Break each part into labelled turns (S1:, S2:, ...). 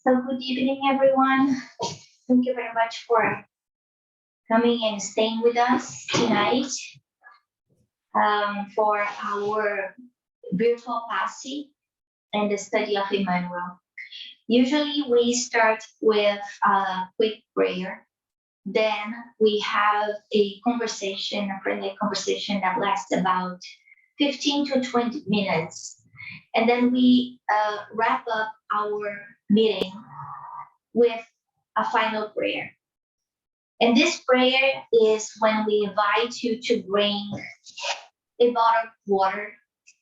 S1: So good evening, everyone. Thank you very much for coming and staying with us tonight for our virtual Passe and the study of Emmanuel. Usually we start with a quick prayer. Then we have a conversation, a friendly conversation that lasts about 15 to 20 minutes. And then we wrap up our meeting with a final prayer. And this prayer is when we invite you to bring a bottle of water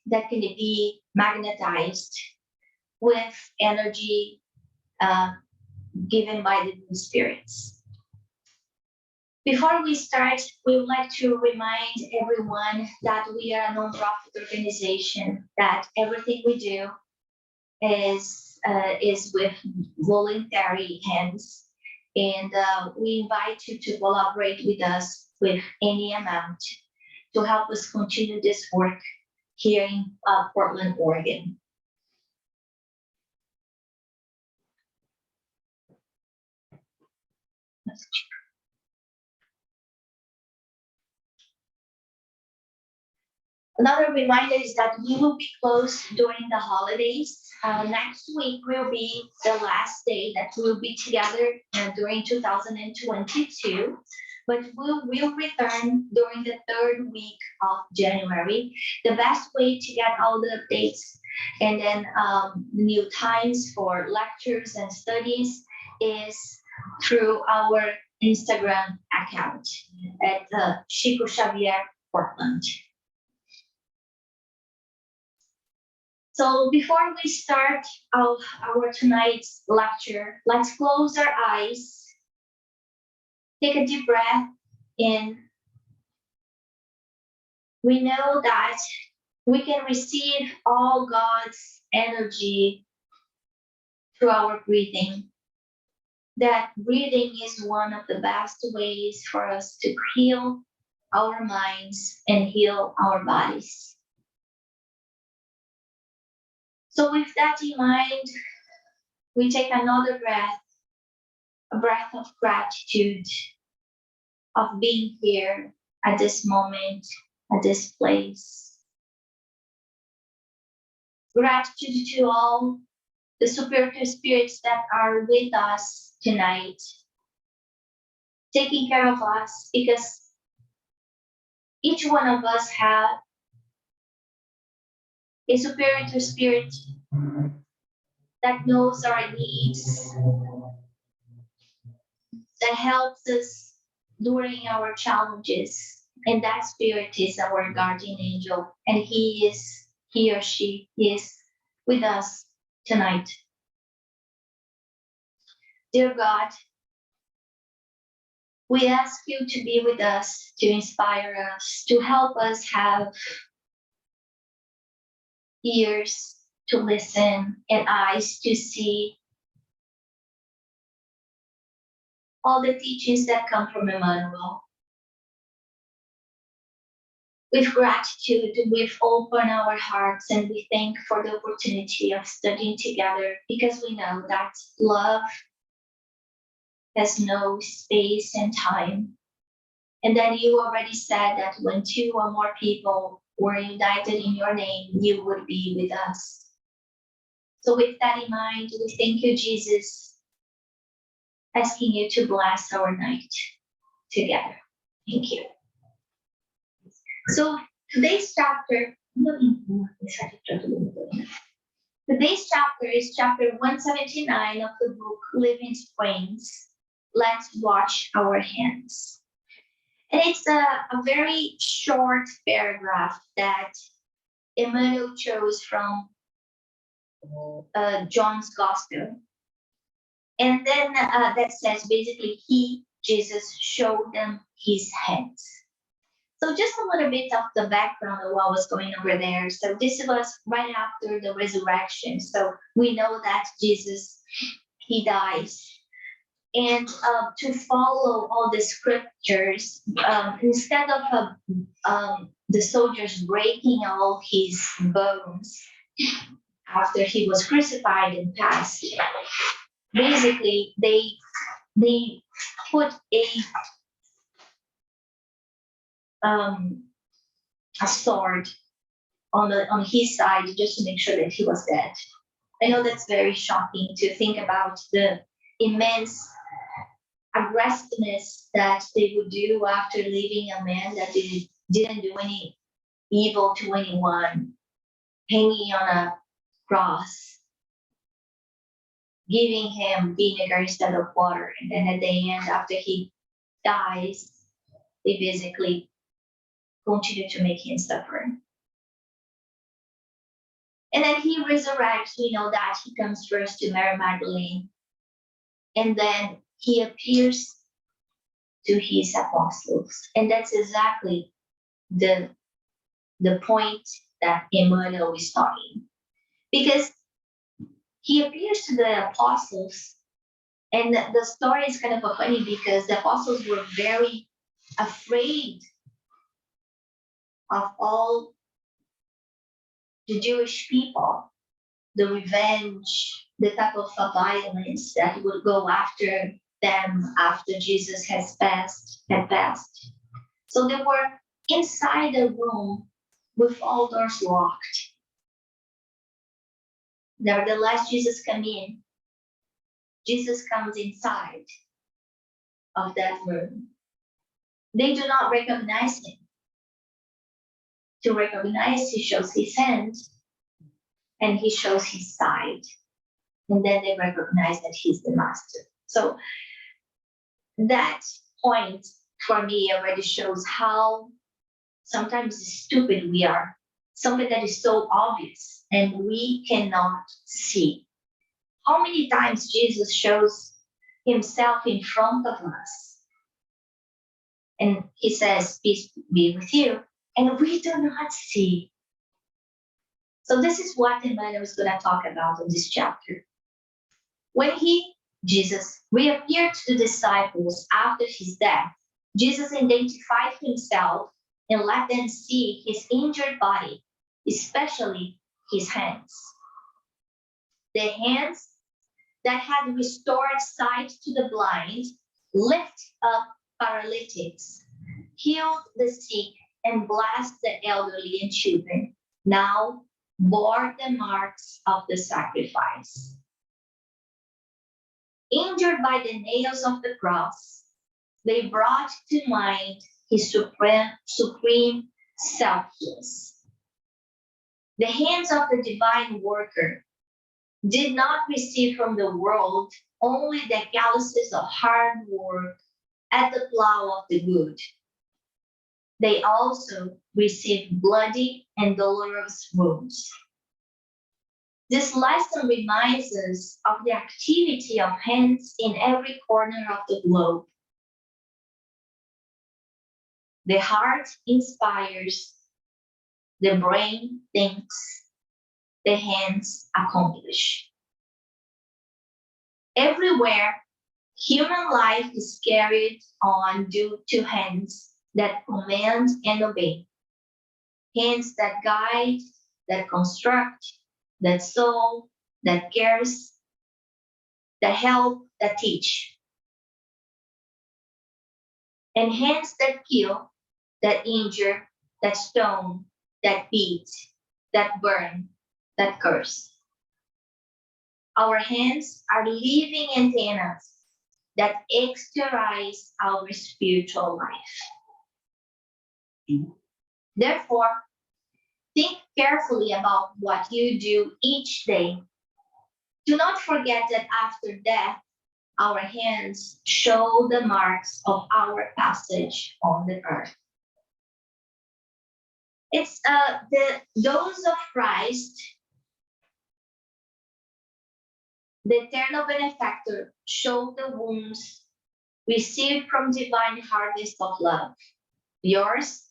S1: that can be magnetized with energy given by the new spirits. Before we start, we would like to remind everyone that we are a non-profit organization, that everything we do is with voluntary hands. And we invite you to collaborate with us with any amount to help us continue this work here in Portland, Oregon. Another reminder is that we will be closed during the holidays. Next week will be the last day that we'll be together during 2022, but we'll return during the third week of January. The best way to get all the updates and then new times for lectures and studies is through our Instagram account at Chico Xavier Portland. So before we start our tonight's lecture, let's close our eyes, take a deep breath in. We know that we can receive all God's energy through our breathing. That breathing is one of the best ways for us to heal our minds and heal our bodies. So with that in mind, we take another breath, a breath of gratitude, of being here at this moment, at this place. Gratitude to all the superior spirits that are with us tonight, taking care of us, because each one of us have a superior spirit that knows our needs, that helps us during our challenges. And that spirit is our guardian angel, and he or she is with us tonight. Dear God, we ask you to be with us, to inspire us, to help us have ears to listen and eyes to see all the teachings that come from Emmanuel. With gratitude, we've opened our hearts and we thank for the opportunity of studying together, because we know that love has no space and time. And then you already said that when two or more people were united in your name, you would be with us. So with that in mind, we thank you, Jesus, asking you to bless our night together. Thank you. So today's chapter is chapter 179 of the book Living Springs. Let's wash our hands. And it's a very short paragraph that Emmanuel chose from John's Gospel. And then that says basically Jesus, showed them his hands. So just a little bit of the background of what was going over there. So this was right after the resurrection. So we know that Jesus, he dies. And to follow all the scriptures, instead of the soldiers breaking all his bones after he was crucified and passed, basically they put um, a sword on his side just to make sure that he was dead. I know that's very shocking to think about the immense aggressiveness that they would do after leaving a man that didn't do any evil to anyone, hanging on a cross, giving him vinegar instead of water. And then at the end, after he dies, they basically continue to make him suffer. And then he resurrects, we know that he comes first to Mary Magdalene, and then he appears to his apostles. And that's exactly the point that Emmanuel is talking. Because he appears to the apostles, and the story is kind of funny because the apostles were very afraid of all the Jewish people, the revenge, the type of violence that would go after them after Jesus had passed. So they were inside the room with all doors locked. Nevertheless, Jesus comes in. Jesus comes inside of that room. They do not recognize him. To recognize, he shows his hand and he shows his side. And then they recognize that he's the master. So that point for me already shows how sometimes stupid we are. Something that is so obvious and we cannot see. How many times Jesus shows himself in front of us and he says, peace be with you, and we do not see. So this is what Emmanuel is going to talk about in this chapter. When Jesus, reappeared to the disciples after his death, Jesus identified himself and let them see his injured body, especially his hands. The hands that had restored sight to the blind, lift up paralytics, healed the sick, and blessed the elderly and children, now bore the marks of the sacrifice. Injured by the nails of the cross, they brought to mind his supreme selflessness. The hands of the divine worker did not receive from the world only the calluses of hard work at the plow of the good. They also received bloody and dolorous wounds. This lesson reminds us of the activity of hands in every corner of the globe. The heart inspires, the brain thinks, the hands accomplish. Everywhere, human life is carried on due to hands that command and obey. Hands that guide, that construct, that sow, that cares, that help, that teach. And hands that kill, that injure, that stone, that beat, that burn, that curse. Our hands are living antennas that exteriorize our spiritual life. Therefore, think carefully about what you do each day. Do not forget that after death, our hands show the marks of our passage on the earth. It's those of Christ, the eternal benefactor, show the wounds received from divine harvest of love. Yours.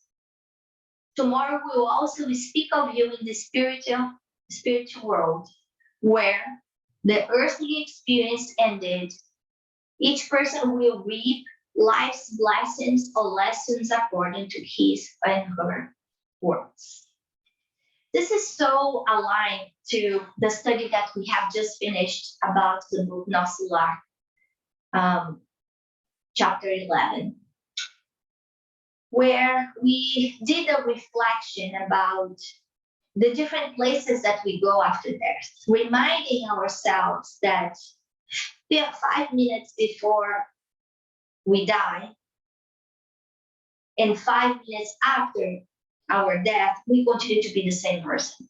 S1: Tomorrow we will also speak of you in the spiritual world, where the earthly experience ended. Each person will reap life's blessings or lessons according to his and her works. This is so aligned to the study that we have just finished about the book Nosular, chapter 11, where we did a reflection about the different places that we go after death, reminding ourselves that 5 minutes before we die and 5 minutes after our death, we continue to be the same person.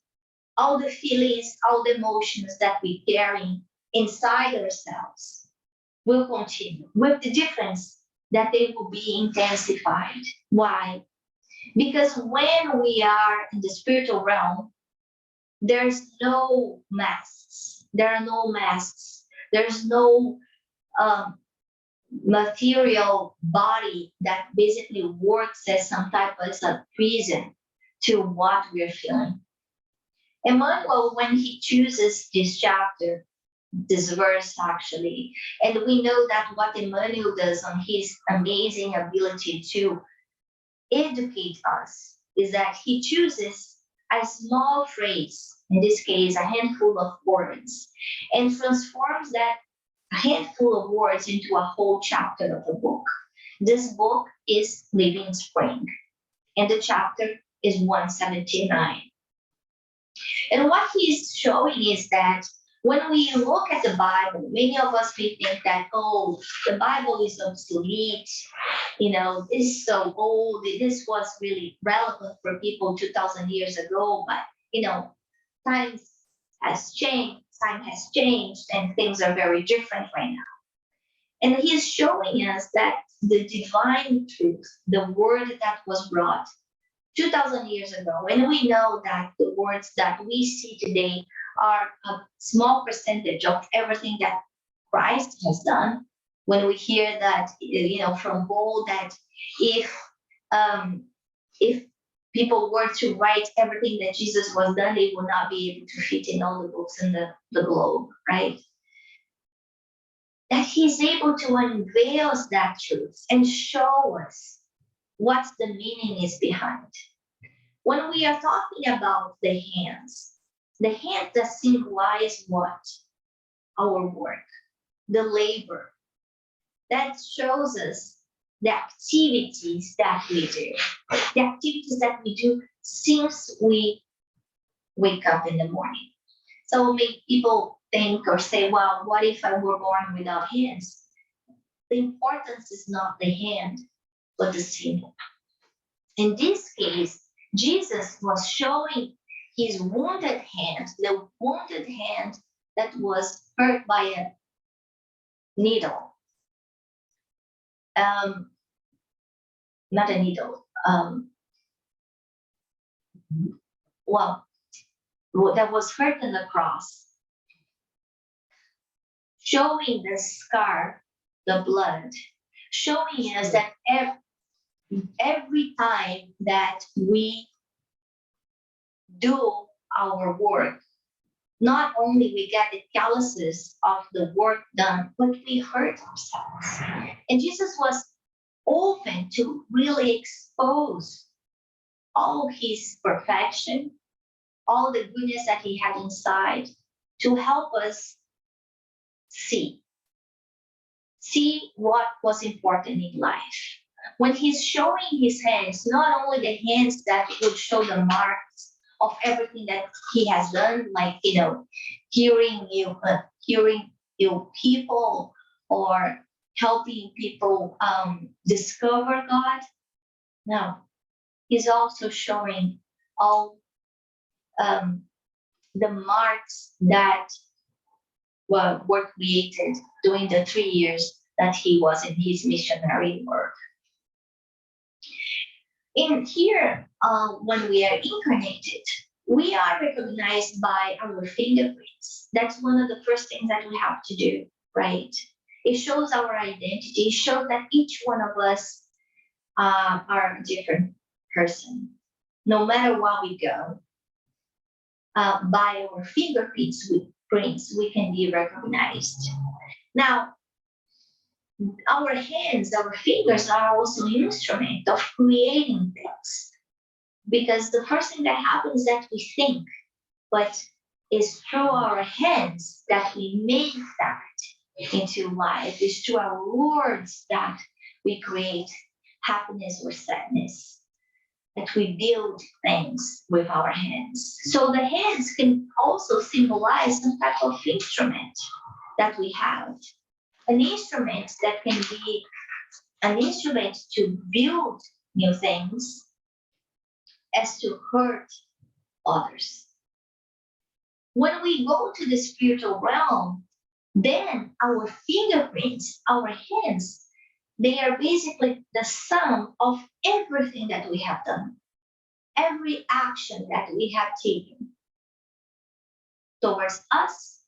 S1: All the feelings, all the emotions that we carry inside ourselves will continue, with the difference that they will be intensified. Why? Because when we are in the spiritual realm, there's no masks. There are no masks. There's no material body that basically works as some type of a prison to what we're feeling. Emmanuel, when he chooses this chapter, this verse actually, and we know that what Emmanuel does on his amazing ability to educate us is that he chooses a small phrase, in this case, a handful of words, and transforms that handful of words into a whole chapter of the book. This book is Living Spring, and the chapter is 179. And what he's showing is that when we look at the Bible, many of us may think that, oh, the Bible is obsolete, this is so old, this was really relevant for people 2,000 years ago, but, times time has changed, and things are very different right now. And he's showing us that the divine truth, the word that was brought 2,000 years ago, and we know that the words that we see today are a small percentage of everything that Christ has done. When we hear that, from old, that if people were to write everything that Jesus was done, they would not be able to fit in all the books in the globe, right? That he's able to unveil that truth and show us what the meaning is behind. When we are talking about the hands that symbolize what? Our work, the labor. That shows us the activities that we do. The activities that we do since we wake up in the morning. So make people think or say, well, what if I were born without hands? The importance is not the hand, but the symbol. In this case, Jesus was showing his wounded hand, the wounded hand that was hurt by a needle. Not a needle. That was hurt in the cross, showing the scar, the blood, showing us that every time that we do our work, not only we get the calluses of the work done, but we hurt ourselves. And Jesus was open to really expose all his perfection, all the goodness that he had inside, to help us see what was important in life. When he's showing his hands, not only the hands that would show the marks of everything that he has done, like curing you people, or helping people discover God. No, he's also showing all the marks that were created during the 3 years that he was in his missionary work. In here, when we are incarnated, we are recognized by our fingerprints. That's one of the first things that we have to do, right? It shows our identity. It shows that each one of us are a different person. No matter where we go, by our fingerprints, we can be recognized. Now, our hands, our fingers are also an instrument of creating things. Because the first thing that happens is that we think, but it's through our hands that we make that into life. It's through our words that we create happiness or sadness, that we build things with our hands. So the hands can also symbolize some type of instrument that we have. An instrument that can be an instrument to build new things as to hurt others. When we go to the spiritual realm, then our fingerprints, our hands, they are basically the sum of everything that we have done, every action that we have taken towards us,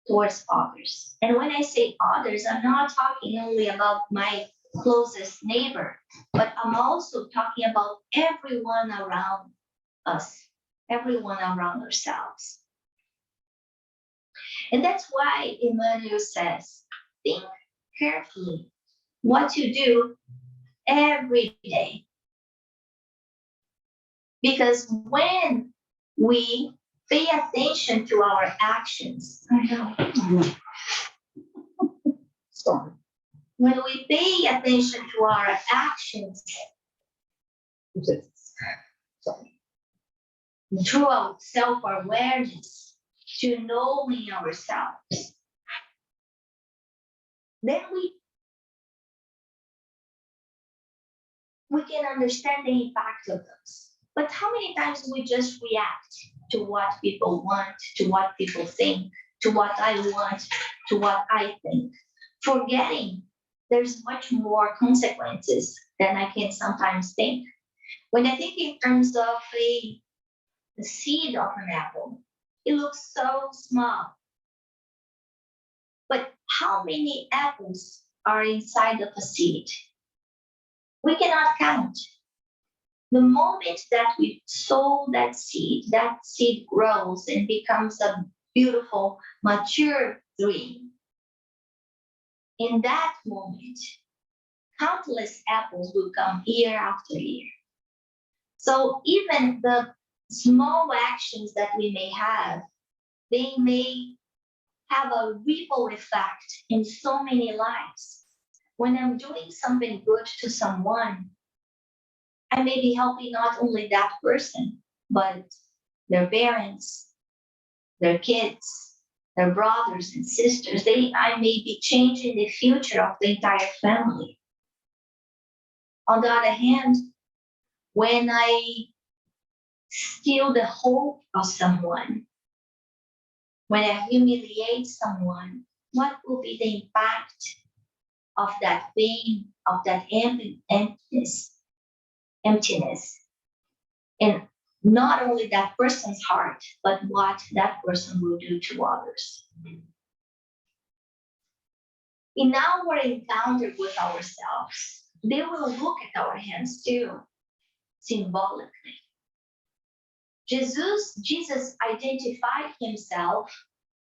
S1: towards others. And when I say others, I'm not talking only about my closest neighbor, but I'm also talking about everyone around us, everyone around ourselves. And that's why Emmanuel says, think carefully what you do every day. Because when we pay attention to our actions, sorry. When we pay attention to our actions, throughout self-awareness, to knowing ourselves, then we can understand the impact of those. But how many times we just react to what people want, to what people think, to what I want, to what I think, forgetting there's much more consequences than I can sometimes think. When I think in terms of the seed of an apple, it looks so small. But how many apples are inside of a seed? We cannot count. The moment that we sow that seed grows and becomes a beautiful, mature tree. In that moment, countless apples will come year after year. So even the small actions that we may have, they may have a ripple effect in so many lives. When I'm doing something good to someone, I may be helping not only that person, but their parents, their kids, their brothers and sisters. I may be changing the future of the entire family. On the other hand, when I steal the hope of someone, when I humiliate someone, what will be the impact of that pain, of that emptiness, and not only that person's heart, but what that person will do to others. In our encounter with ourselves, they will look at our hands too, symbolically. Jesus identified himself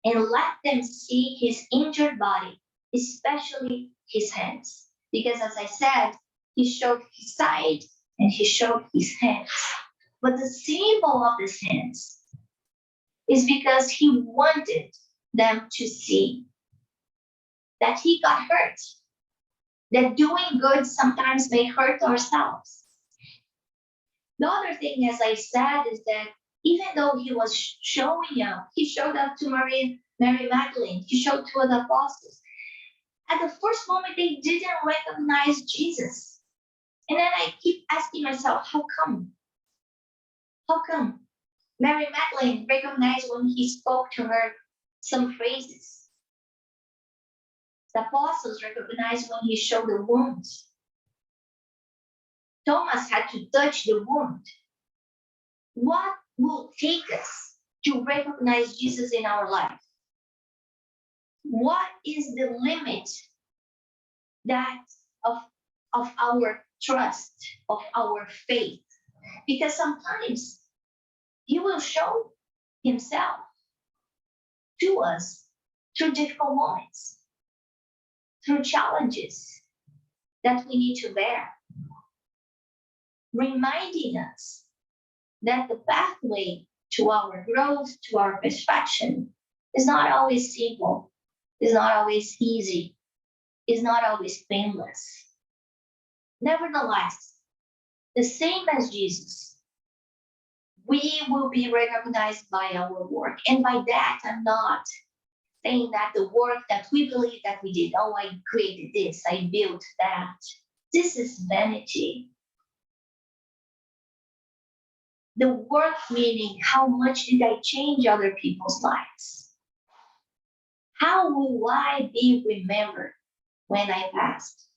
S1: and let them see his injured body, especially his hands. Because as I said, he showed his side and he showed his hands. But the symbol of his hands is because he wanted them to see that he got hurt, that doing good sometimes may hurt ourselves. The other thing, as I said, is that even though he was showing up, he showed up to Mary Magdalene, he showed to the apostles. At the first moment, they didn't recognize Jesus. And then I keep asking myself, how come? How come? Mary Magdalene recognized when he spoke to her some phrases. The apostles recognized when he showed the wounds. Thomas had to touch the wound. What will take us to recognize Jesus in our life? What is the limit that of our trust, of our faith? Because sometimes he will show himself to us through difficult moments, through challenges that we need to bear, reminding us that the pathway to our growth, to our perfection, is not always simple, is not always easy, is not always painless. Nevertheless, the same as Jesus, we will be recognized by our work. And by that, I'm not saying that the work that we believe that we did, oh, I created this, I built that. This is vanity. The work meaning, how much did I change other people's lives? How will I be remembered when I passed?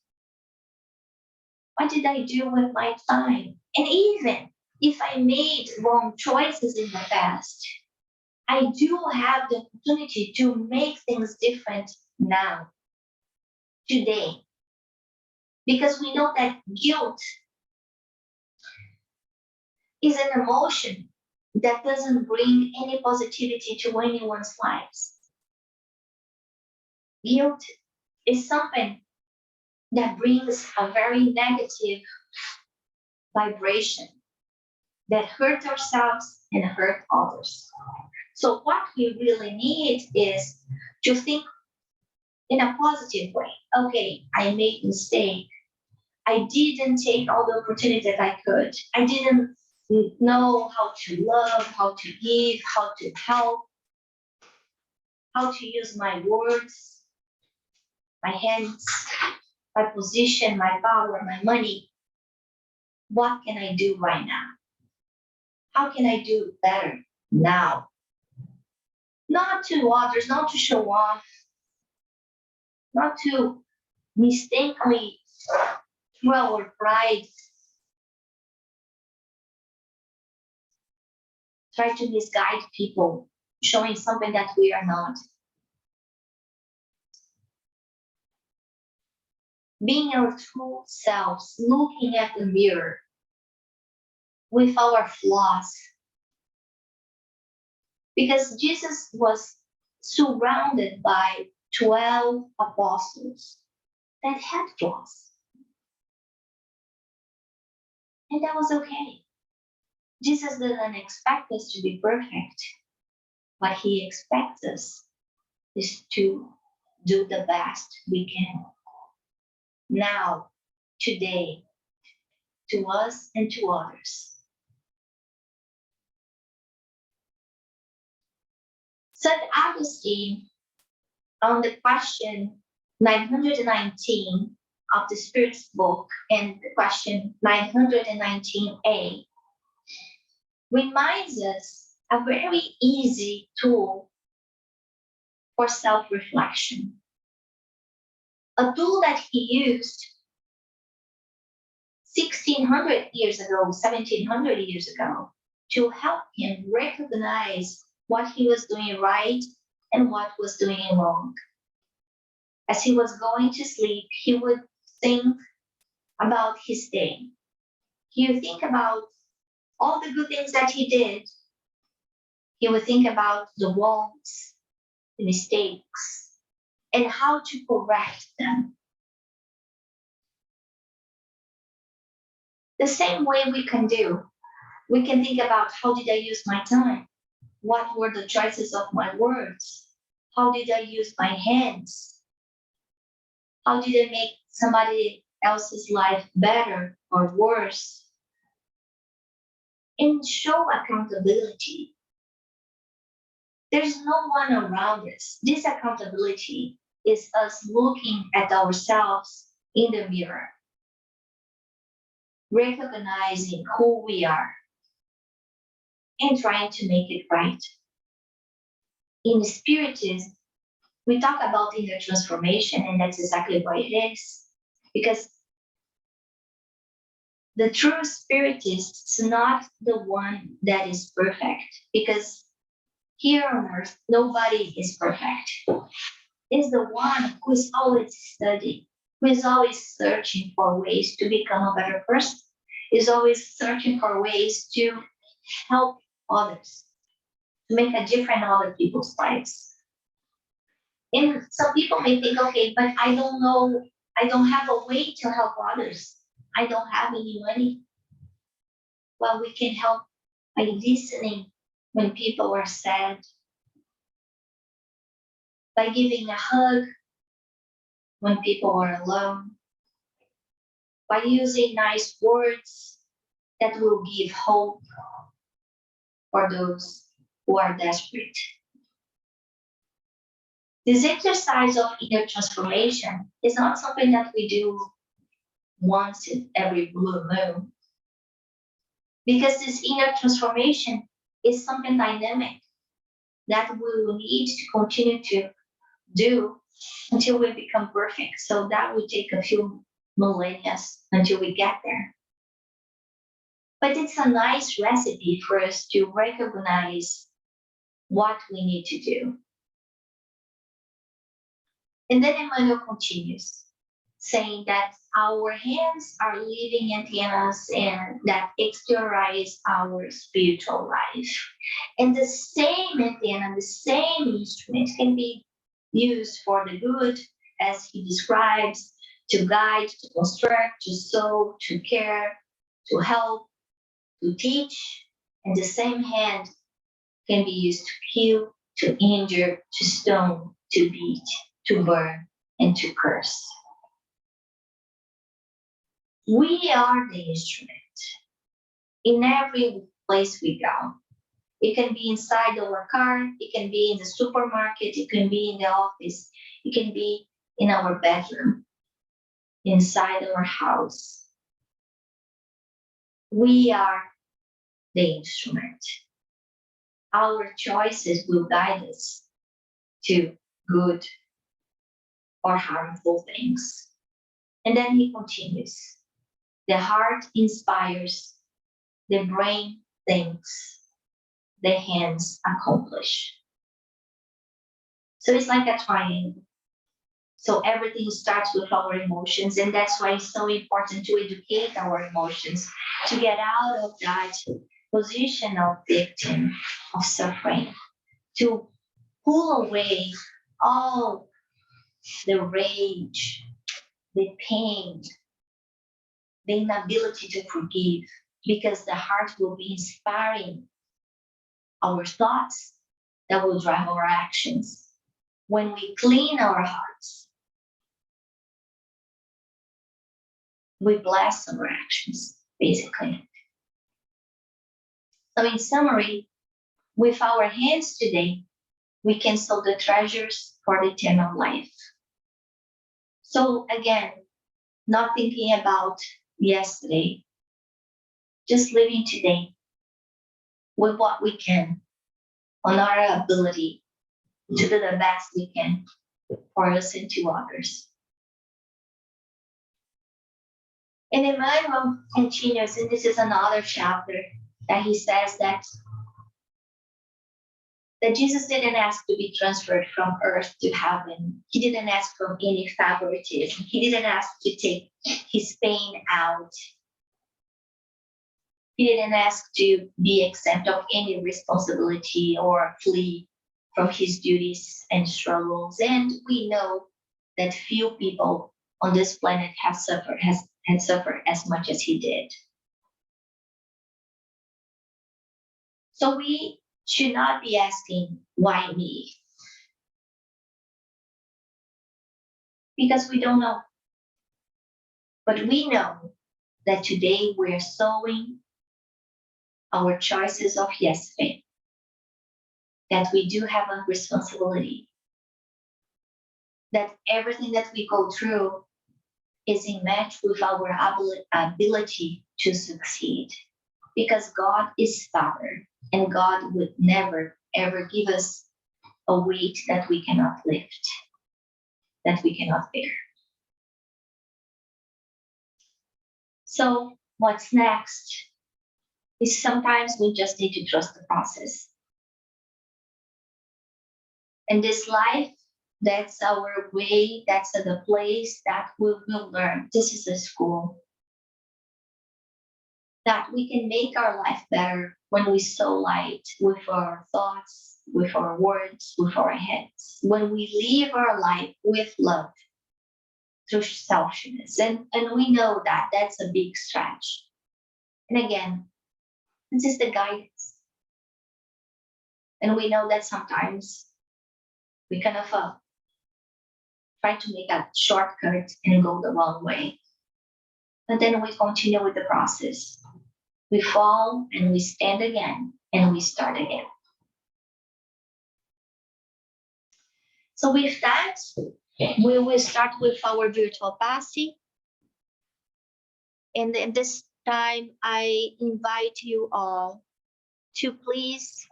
S1: What did I do with my time? And even if I made wrong choices in the past, I do have the opportunity to make things different now, today. Because we know that guilt is an emotion that doesn't bring any positivity to anyone's lives. Guilt is something that brings a very negative vibration that hurt ourselves and hurt others. So what we really need is to think in a positive way. Okay, I made a mistake. I didn't take all the opportunity that I could. I didn't know how to love, how to give, how to help, how to use my words, my hands, my position, my power, my money. What can I do right now? How can I do better now? Not to others, not to show off, not to mistakenly throw our pride, try to misguide people, showing something that we are not. Being our true selves, looking at the mirror with our flaws. Because Jesus was surrounded by 12 apostles that had flaws. And that was okay. Jesus didn't expect us to be perfect. What he expects us is to do the best we can. Now, today, to us and to others. St. Augustine, on the question 919 of the Spirit's book and the question 919a, reminds us a very easy tool for self-reflection. A tool that he used 1600 years ago, 1700 years ago, to help him recognize what he was doing right and what was doing wrong. As he was going to sleep, he would think about his day. He would think about all the good things that he did. He would think about the wrongs, the mistakes, and how to correct them. The same way we can do. We can think about how did I use my time? What were the choices of my words? How did I use my hands? How did I make somebody else's life better or worse? And show accountability. There's no one around us. This accountability is us looking at ourselves in the mirror, recognizing who we are, and trying to make it right. In Spiritism, we talk about inner transformation, and that's exactly what it is. Because the true Spiritist is not the one that is perfect, because here on earth, nobody is perfect. It's the one who is always studying, who is always searching for ways to become a better person, is always searching for ways to help others, to make a difference in other people's lives. And some people may think, okay, but I don't know, I don't have a way to help others. I don't have any money. Well, we can help by listening when people are sad, by giving a hug when people are alone, by using nice words that will give hope for those who are desperate. This exercise of inner transformation is not something that we do once in every blue moon, because this inner transformation is something dynamic that we will need to continue to do until we become perfect. So that will take a few millennia until we get there. But it's a nice recipe for us to recognize what we need to do. And then Emmanuel continues, saying that our hands are living antennas and that exteriorize our spiritual life. And the same antenna, the same instrument can be used for the good, as he describes, to guide, to construct, to sow, to care, to help, to teach. And the same hand can be used to kill, to injure, to stone, to beat, to burn, and to curse. We are the instrument in every place we go. It can be inside our car, it can be in the supermarket, it can be in the office, it can be in our bedroom, inside our house. We are the instrument. Our choices will guide us to good or harmful things. And then he continues. The heart inspires, the brain thinks, the hands accomplish. So it's like a triangle. So everything starts with our emotions, and that's why it's so important to educate our emotions, to get out of that position of victim, of suffering, to pull away all the rage, the pain, the inability to forgive, because the heart will be inspiring our thoughts that will drive our actions. When we clean our hearts, we bless our actions, basically. So in summary, with our hands today, we can sow the treasures for the eternal life. So again, not thinking about yesterday, just living today with what we can, on our ability to do the best we can for us and to others. And Emmanuel continues, and this is another chapter that he says that Jesus didn't ask to be transferred from earth to heaven. He didn't ask for any favoritism. He didn't ask to take his pain out. He didn't ask to be exempt of any responsibility or flee from his duties and struggles. And we know that few people on this planet have suffered as much as he did. So we should not be asking, why me? Because we don't know. But we know that today we're sowing our choices of yesterday, that we do have a responsibility, that everything that we go through is in match with our ability to succeed, because God is Father, and God would never, ever give us a weight that we cannot lift, that we cannot bear. So what's next is sometimes we just need to trust the process. And this life, that's our way, that's the place that we will learn. This is a school. That we can make our life better when we sow light with our thoughts, with our words, with our heads. When we live our life with love through selfishness. And we know that that's a big stretch. And again, this is the guidance. And we know that sometimes we kind of try to make a shortcut and go the wrong way. But then we continue with the process. We fall and we stand again and we start again. So with that, we will start with our virtual Passe. And in this time, I invite you all to please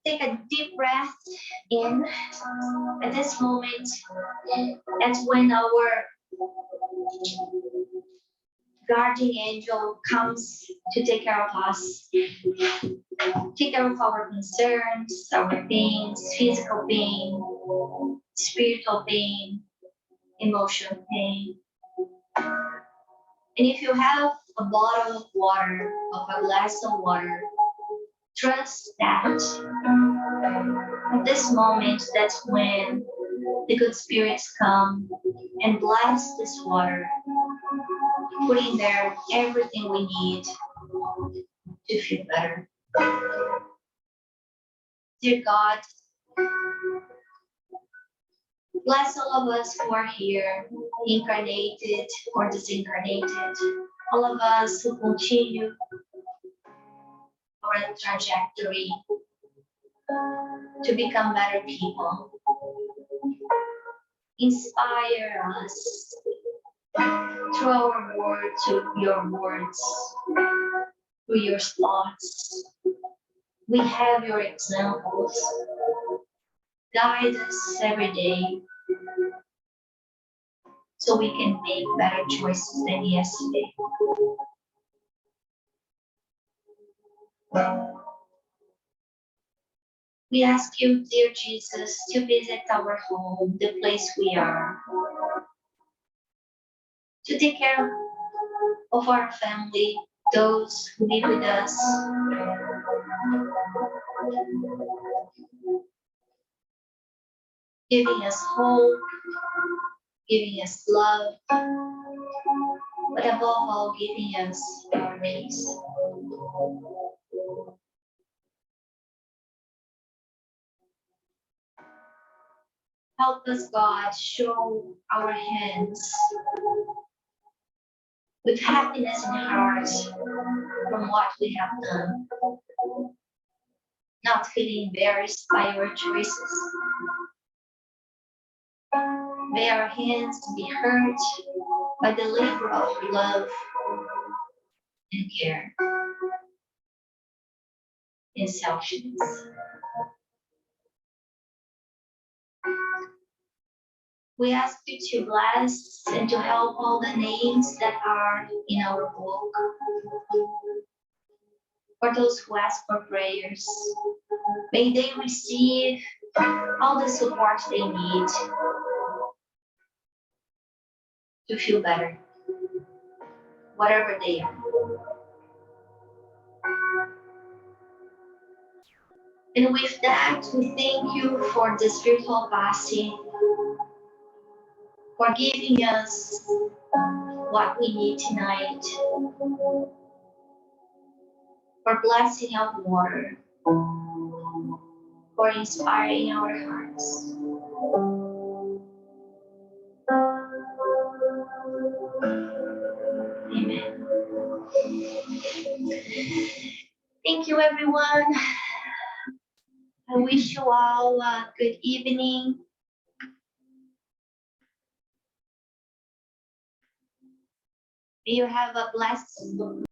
S1: take a deep breath in. At this moment, that's when our guardian angel comes to take care of us, take care of our concerns, our pains, physical pain, spiritual pain, emotional pain. And if you have a bottle of water, of a glass of water, trust that at this moment, that's when the good spirits come and bless this water, putting there everything we need to feel better. Dear God, bless all of us who are here, incarnated or disincarnated, all of us who continue our trajectory to become better people. Inspire us through our words, through your words, through your thoughts. We have your examples. Guide us every day so we can make better choices than yesterday. We ask you, dear Jesus, to visit our home, the place we are, to take care of our family, those who live with us, giving us hope, giving us love, but above all, giving us your peace. Help us, God, show our hands with happiness in hearts from what we have done, not feeling embarrassed by our choices. May our hands be hurt by the labor of love and care and selfishness. We ask you to bless and to help all the names that are in our book. For those who ask for prayers, may they receive all the support they need to feel better, whatever they are. And with that, we thank you for the spiritual Passe, for giving us what we need tonight, for blessing our water, for inspiring our hearts. Amen. Thank you, everyone. I wish you all a good evening. May you have a blessed